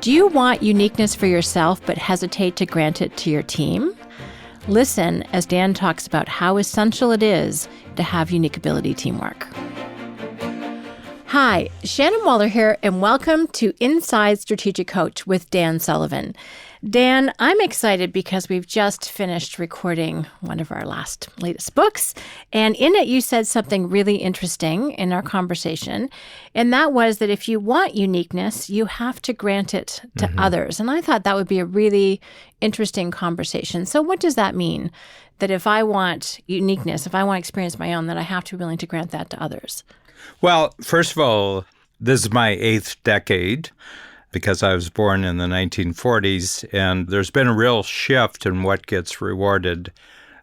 Do you want uniqueness for yourself but hesitate to grant it to your team? Listen as Dan talks about how essential it is to have unique ability teamwork. Hi, Shannon Waller here, and welcome to Inside Strategic Coach with Dan Sullivan. Dan, I'm excited because we've just finished recording one of our latest books, and in it you said something really interesting in our conversation, and that was that if you want uniqueness, you have to grant it to others. And I thought that would be a really interesting conversation. So what does that mean? That if I want uniqueness, if I want to experience my own, that I have to be willing to grant that to others? Well, first of all, this is my 8th decade because I was born in the 1940s, and there's been a real shift in what gets rewarded.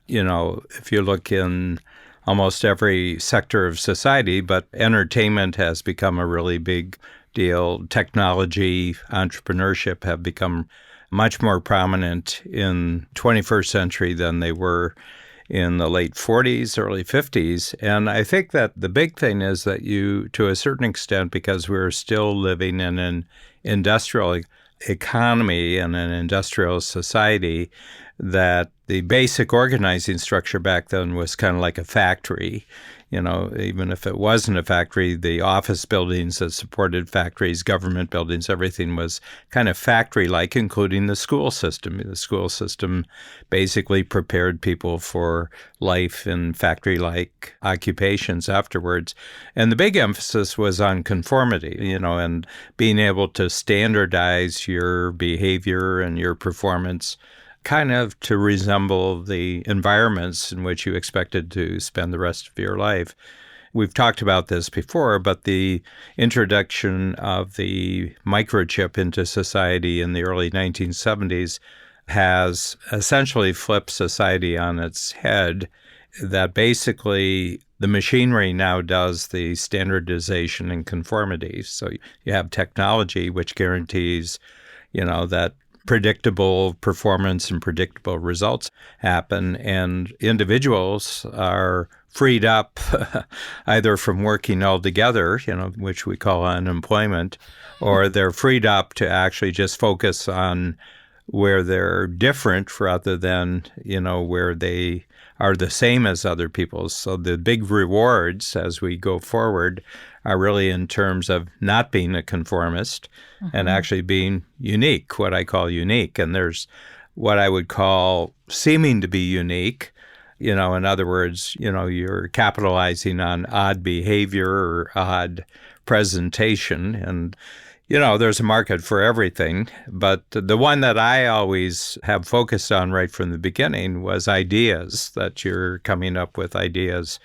You know, if you look in almost every sector of society, but entertainment has become a really big deal. Technology, entrepreneurship have become much more prominent in 21st century than they were in the late 40s, early 50s. And I think that the big thing is that you, to a certain extent, because we're still living in an industrial economy and an industrial society, that the basic organizing structure back then was kind of like a factory. You know, even if it wasn't a factory, the office buildings that supported factories, government buildings, everything was kind of factory-like, including the school system. The school system basically prepared people for life in factory-like occupations afterwards. And the big emphasis was on conformity, you know, and being able to standardize your behavior and your performance kind of to resemble the environments in which you expected to spend the rest of your life. We've talked about this before, but the introduction of the microchip into society in the early 1970s has essentially flipped society on its head, that basically the machinery now does the standardization and conformity. So you have technology which guarantees, you know, that predictable performance and predictable results happen, and individuals are freed up either from working altogether, you know, which we call unemployment, or they're freed up to actually just focus on where they're different rather than, you know, where they are the same as other people. So the big rewards as we go forward are really in terms of not being a conformist and actually being unique, what I call unique. And there's what I would call seeming to be unique. You know, in other words, you know, you're capitalizing on odd behavior or odd presentation. And, you know, there's a market for everything. But the one that I always have focused on right from the beginning was ideas, that you're coming up with ideas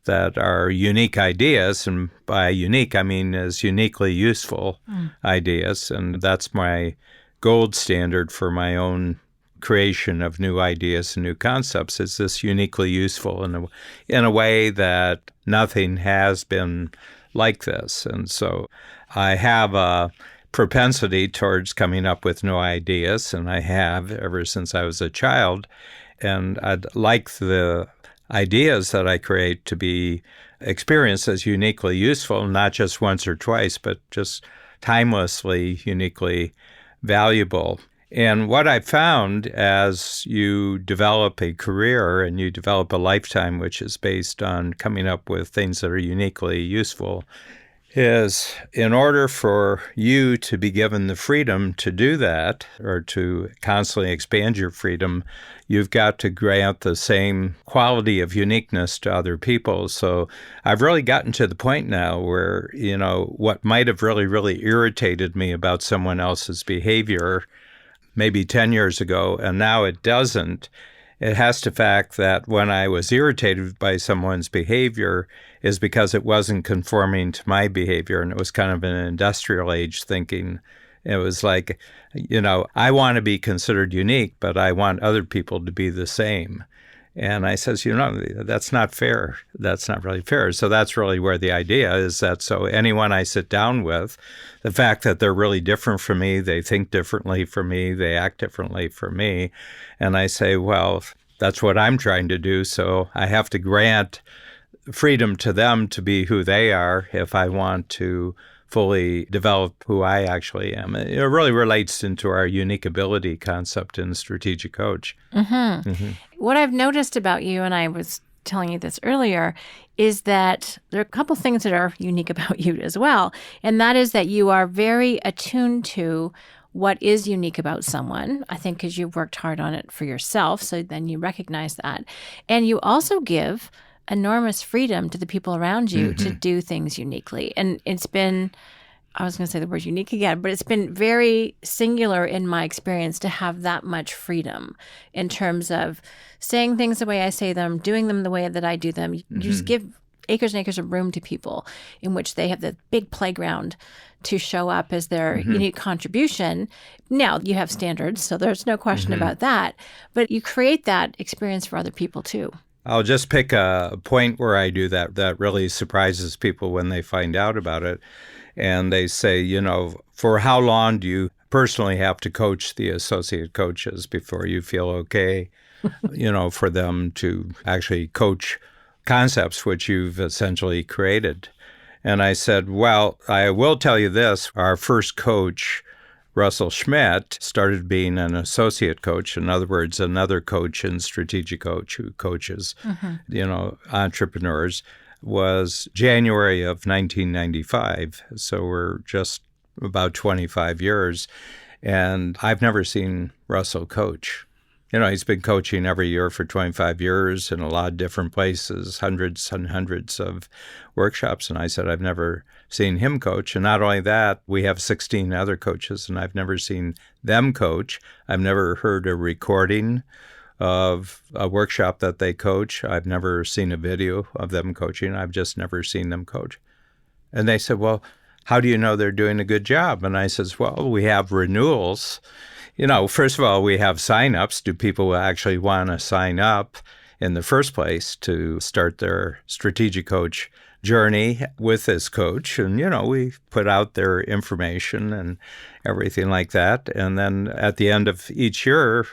that are unique ideas. And by unique, I mean as uniquely useful ideas. And that's my gold standard for my own creation of new ideas and new concepts, is this uniquely useful in a way that nothing has been like this. And so I have a propensity towards coming up with new ideas, and I have ever since I was a child. And I'd like the ideas that I create to be experienced as uniquely useful, not just once or twice, but just timelessly, uniquely valuable. And what I found as you develop a career and you develop a lifetime which is based on coming up with things that are uniquely useful is, in order for you to be given the freedom to do that, or to constantly expand your freedom, you've got to grant the same quality of uniqueness to other people. So I've really gotten to the point now where, you know, what might have really, really irritated me about someone else's behavior maybe 10 years ago, and now it doesn't. It has to fact that when I was irritated by someone's behavior is because it wasn't conforming to my behavior, and it was kind of an industrial age thinking. It was like, you know, I want to be considered unique, but I want other people to be the same. And I says, you know, that's not fair. That's not really fair. So that's really where the idea is, that so anyone I sit down with, the fact that they're really different from me, they think differently from me, they act differently from me. And I say, well, that's what I'm trying to do. So I have to grant freedom to them to be who they are if I want to fully develop who I actually am. It really relates into our unique ability concept in Strategic Coach. What I've noticed about you, and I was telling you this earlier, is that there are a couple things that are unique about you as well. And that is that you are very attuned to what is unique about someone, I think because you've worked hard on it for yourself. So then you recognize that. And you also give enormous freedom to the people around you to do things uniquely. And it's been, I was going to say the word unique again, but it's been very singular in my experience to have that much freedom in terms of saying things the way I say them, doing them the way that I do them. You just give acres and acres of room to people in which they have the big playground to show up as their unique contribution. Now, you have standards, so there's no question about that, but you create that experience for other people too. I'll just pick a point where I do that really surprises people when they find out about it. And they say, for how long do you personally have to coach the associate coaches before you feel okay, for them to actually coach concepts which you've essentially created? And I said, well, I will tell you this. Our first coach, Russell Schmidt, started being an associate coach. In other words, another coach in Strategic Coach who coaches, entrepreneurs, was January of 1995. So we're just about 25 years. And I've never seen Russell coach. He's been coaching every year for 25 years in a lot of different places, hundreds and hundreds of workshops. And I said, I've never seen him coach. And not only that, we have 16 other coaches, and I've never seen them coach. I've never heard a recording of a workshop that they coach. I've never seen a video of them coaching. I've just never seen them coach. And they said, well, how do you know they're doing a good job? And I says, well, we have renewals. First of all, we have signups. Do people actually want to sign up in the first place to start their Strategic Coach journey with this coach? And, we put out their information and everything like that. And then at the end of each year,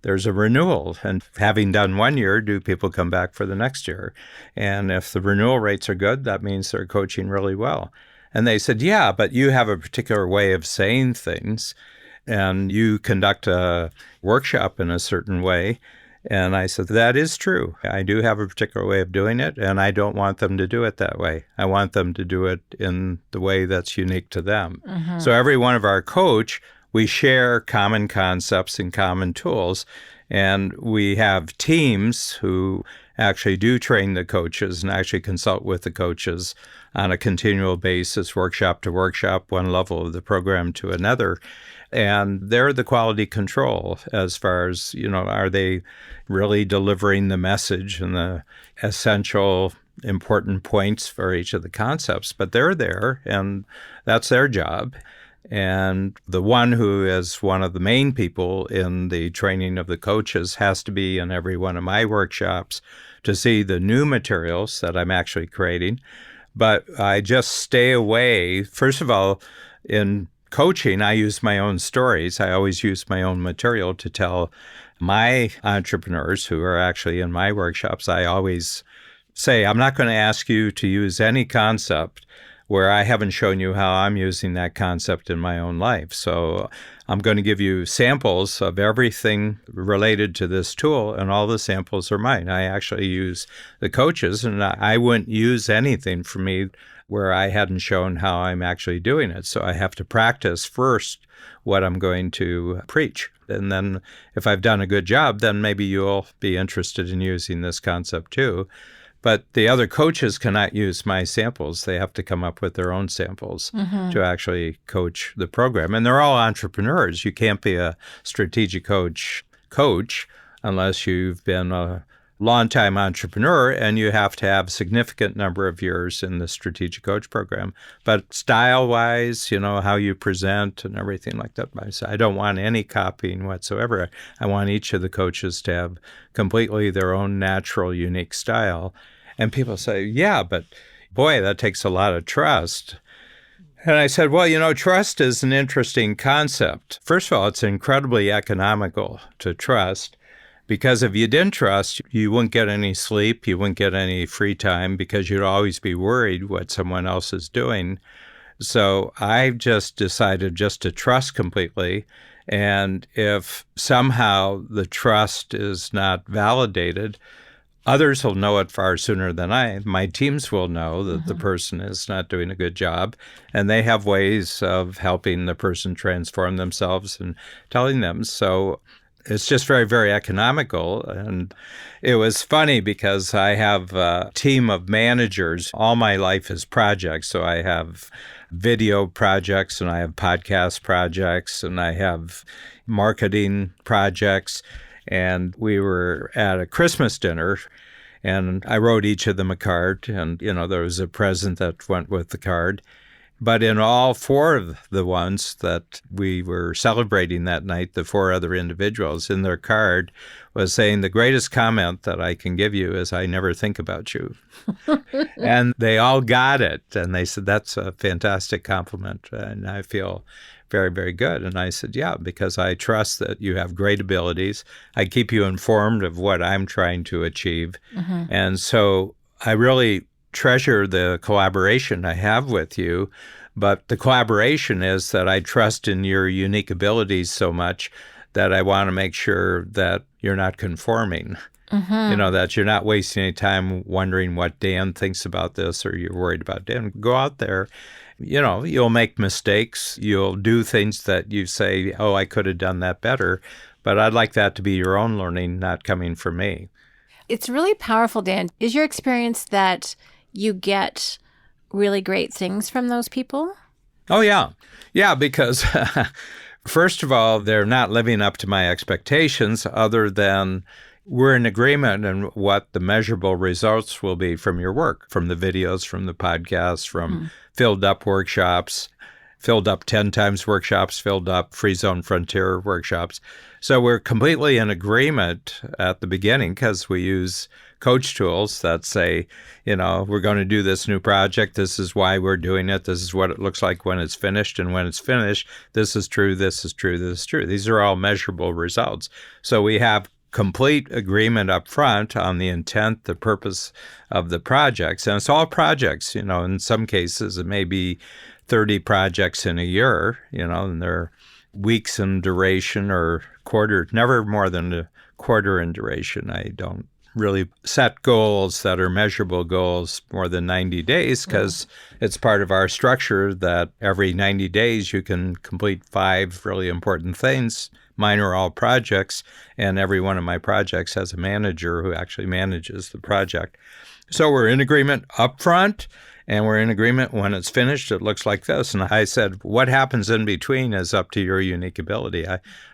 there's a renewal. And having done 1 year, do people come back for the next year? And if the renewal rates are good, that means they're coaching really well. And they said, yeah, but you have a particular way of saying things, and you conduct a workshop in a certain way. And I said, that is true. I do have a particular way of doing it, and I don't want them to do it that way. I want them to do it in the way that's unique to them. So every one of our coach, we share common concepts and common tools, and we have teams who actually do train the coaches and actually consult with the coaches on a continual basis, workshop to workshop, one level of the program to another. And they're the quality control as far as, are they really delivering the message and the essential important points for each of the concepts? But they're there, and that's their job. And the one who is one of the main people in the training of the coaches has to be in every one of my workshops to see the new materials that I'm actually creating. But I just stay away. First of all, in coaching, I use my own stories. I always use my own material to tell my entrepreneurs who are actually in my workshops. I always say, I'm not going to ask you to use any concept where I haven't shown you how I'm using that concept in my own life. So I'm going to give you samples of everything related to this tool, and all the samples are mine. I actually use the coaches, and I wouldn't use anything for me where I hadn't shown how I'm actually doing it. So I have to practice first what I'm going to preach. And then if I've done a good job, then maybe you'll be interested in using this concept too. But the other coaches cannot use my samples. They have to come up with their own samples to actually coach the program. And they're all entrepreneurs. You can't be a strategic coach unless you've been a longtime entrepreneur, and you have to have a significant number of years in the strategic coach program. But style-wise, how you present and everything like that, I don't want any copying whatsoever. I want each of the coaches to have completely their own natural, unique style. And people say, yeah, but boy, that takes a lot of trust. And I said, well, trust is an interesting concept. First of all, it's incredibly economical to trust. Because if you didn't trust, you wouldn't get any sleep, you wouldn't get any free time, because you'd always be worried what someone else is doing. So I just decided just to trust completely. And if somehow the trust is not validated, others will know it far sooner than I. My teams will know that the person is not doing a good job, and they have ways of helping the person transform themselves and telling them. So it's just very, very economical. And it was funny because I have a team of managers. All my life is projects. So I have video projects, and I have podcast projects, and I have marketing projects. And we were at a Christmas dinner, and I wrote each of them a card, and, there was a present that went with the card. But in all four of the ones that we were celebrating that night, the four other individuals in their card was saying, the greatest comment that I can give you is, I never think about you. And they all got it. And they said, that's a fantastic compliment. And I feel very, very good. And I said, yeah, because I trust that you have great abilities. I keep you informed of what I'm trying to achieve. And so I really treasure the collaboration I have with you, but the collaboration is that I trust in your unique abilities so much that I want to make sure that you're not conforming, that you're not wasting any time wondering what Dan thinks about this, or you're worried about Dan. Go out there. You'll make mistakes. You'll do things that you say, oh, I could have done that better. But I'd like that to be your own learning, not coming from me. It's really powerful, Dan. Is your experience that you get really great things from those people? Oh, yeah. Yeah, because first of all, they're not living up to my expectations, other than we're in agreement on what the measurable results will be from your work, from the videos, from the podcasts, from filled up workshops, filled up 10 times workshops, filled up Free Zone Frontier workshops. So we're completely in agreement at the beginning, because we use coach tools that say, we're going to do this new project. This is why we're doing it. This is what it looks like when it's finished. And when it's finished, this is true, this is true, this is true. These are all measurable results. So we have complete agreement up front on the intent, the purpose of the projects. And it's all projects. In some cases, it may be 30 projects in a year, and they're weeks in duration or quarter, never more than a quarter in duration. I don't really set goals that are measurable goals more than 90 days, because it's part of our structure that every 90 days you can complete 5 really important things. Mine are all projects, and every one of my projects has a manager who actually manages the project. So we're in agreement up front, and we're in agreement when it's finished, it looks like this. And I said, what happens in between is up to your unique ability.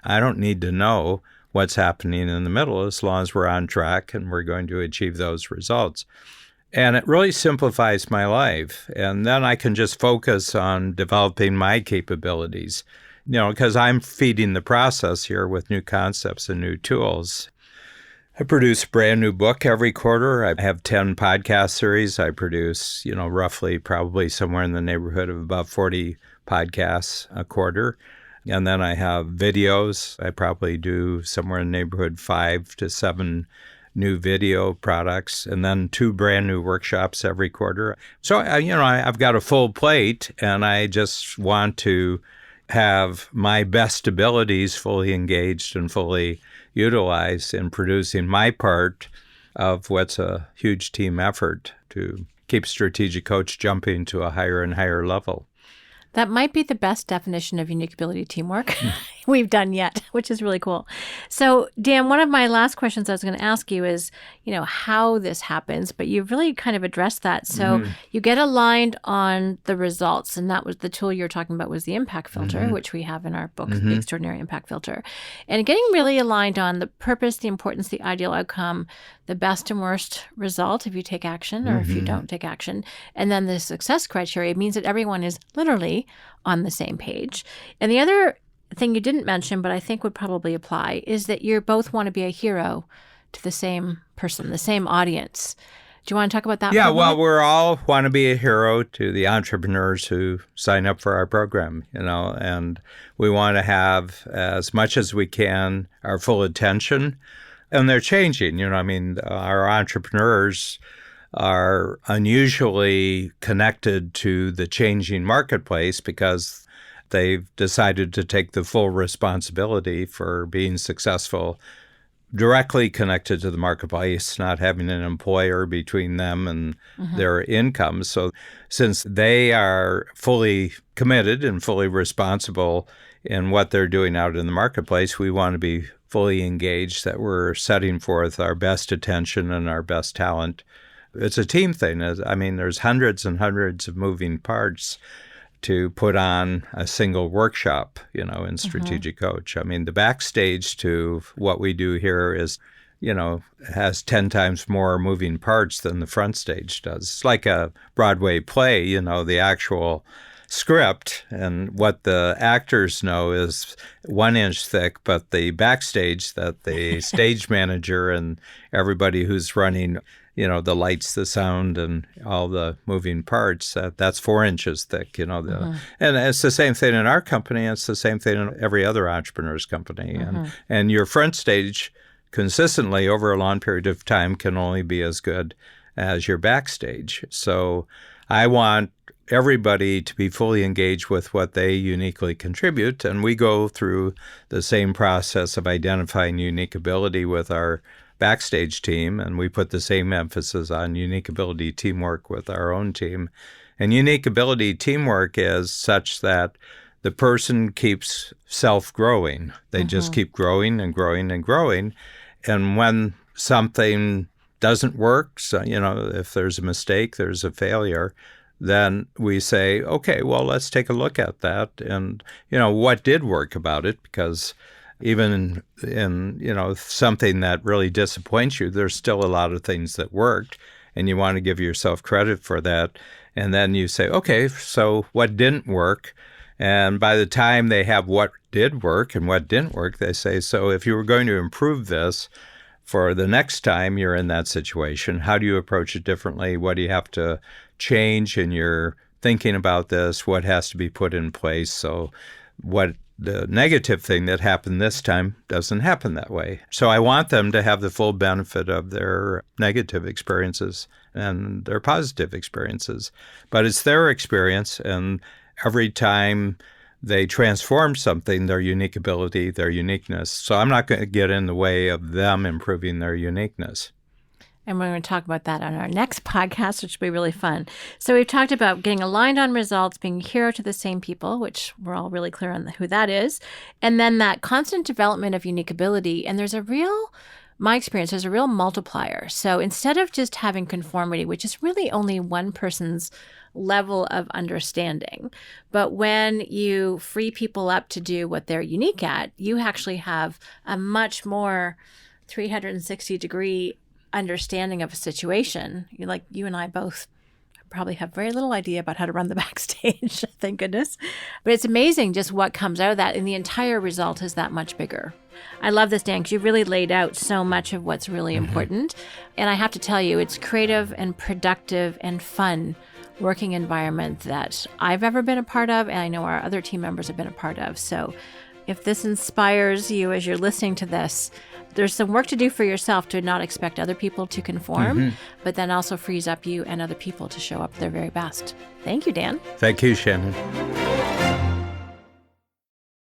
I don't need to know what's happening in the middle, as long as we're on track and we're going to achieve those results. And it really simplifies my life. And then I can just focus on developing my capabilities, because I'm feeding the process here with new concepts and new tools. I produce a brand new book every quarter. I have 10 podcast series. I produce, roughly probably somewhere in the neighborhood of about 40 podcasts a quarter. And then I have videos. I probably do somewhere in the neighborhood 5 to 7 new video products, and then 2 brand new workshops every quarter. So, I've got a full plate, and I just want to have my best abilities fully engaged and fully utilized in producing my part of what's a huge team effort to keep Strategic Coach jumping to a higher and higher level. That might be the best definition of unique ability teamwork we've done yet, which is really cool. So, Dan, one of my last questions I was going to ask you is, how this happens, but you've really kind of addressed that. So you get aligned on the results, and that was the tool you're talking about was the impact filter, which we have in our book, The Extraordinary Impact Filter. And getting really aligned on the purpose, the importance, the ideal outcome, the best and worst result if you take action or if you don't take action. And then the success criteria means that everyone is literally on the same page. And the other thing you didn't mention, but I think would probably apply, is that you both want to be a hero to the same person, the same audience. Do you want to talk about that? Yeah, well, we're all want to be a hero to the entrepreneurs who sign up for our program, and we want to have, as much as we can, our full attention. And they're changing, our entrepreneurs are unusually connected to the changing marketplace because they've decided to take the full responsibility for being successful, directly connected to the marketplace, not having an employer between them and their income. So since they are fully committed and fully responsible in what they're doing out in the marketplace, we want to be fully engaged, that we're setting forth our best attention and our best talent. It's a team thing. I mean, there's hundreds and hundreds of moving parts to put on a single workshop, in Strategic Coach. I mean, the backstage to what we do here is, has 10 times more moving parts than the front stage does. It's like a Broadway play, the actual script and what the actors know is 1 inch thick, but the backstage that the stage manager and everybody who's running the lights, the sound, and all the moving parts, that's 4 inches thick, And it's the same thing in our company. It's the same thing in every other entrepreneur's company. And your front stage consistently over a long period of time can only be as good as your backstage. So I want everybody to be fully engaged with what they uniquely contribute. And we go through the same process of identifying unique ability with our backstage team, and we put the same emphasis on unique ability teamwork with our own team. And unique ability teamwork is such that the person keeps self-growing. They just keep growing and growing and growing. And when something doesn't work, so, if there's a mistake, there's a failure, then we say, okay, well, let's take a look at that and, what did work about it, because even in something that really disappoints you, there's still a lot of things that worked, and you want to give yourself credit for that. And then you say, okay, so what didn't work? And by the time they have what did work and what didn't work, they say, so if you were going to improve this for the next time you're in that situation, how do you approach it differently? What do you have to change in your thinking about this? What has to be put in place? So what the negative thing that happened this time doesn't happen that way. So I want them to have the full benefit of their negative experiences and their positive experiences. But it's their experience, and every time they transform something, their unique ability, their uniqueness. So I'm not going to get in the way of them improving their uniqueness. And we're going to talk about that on our next podcast, which will be really fun. So we've talked about getting aligned on results, being a hero to the same people, which we're all really clear on who that is. And then that constant development of unique ability. And there's a real multiplier. So instead of just having conformity, which is really only one person's level of understanding, but when you free people up to do what they're unique at, you actually have a much more 360-degree understanding of a situation. Like you and I both probably have very little idea about how to run the backstage, thank goodness. But it's amazing just what comes out of that, and the entire result is that much bigger. I love this, Dan, because you really laid out so much of what's really important. And I have to tell you, it's creative and productive and fun working environment that I've ever been a part of, and I know our other team members have been a part of. So if this inspires you as you're listening to this, there's some work to do for yourself to not expect other people to conform, but then also frees up you and other people to show up their very best. Thank you, Dan. Thank you, Shannon.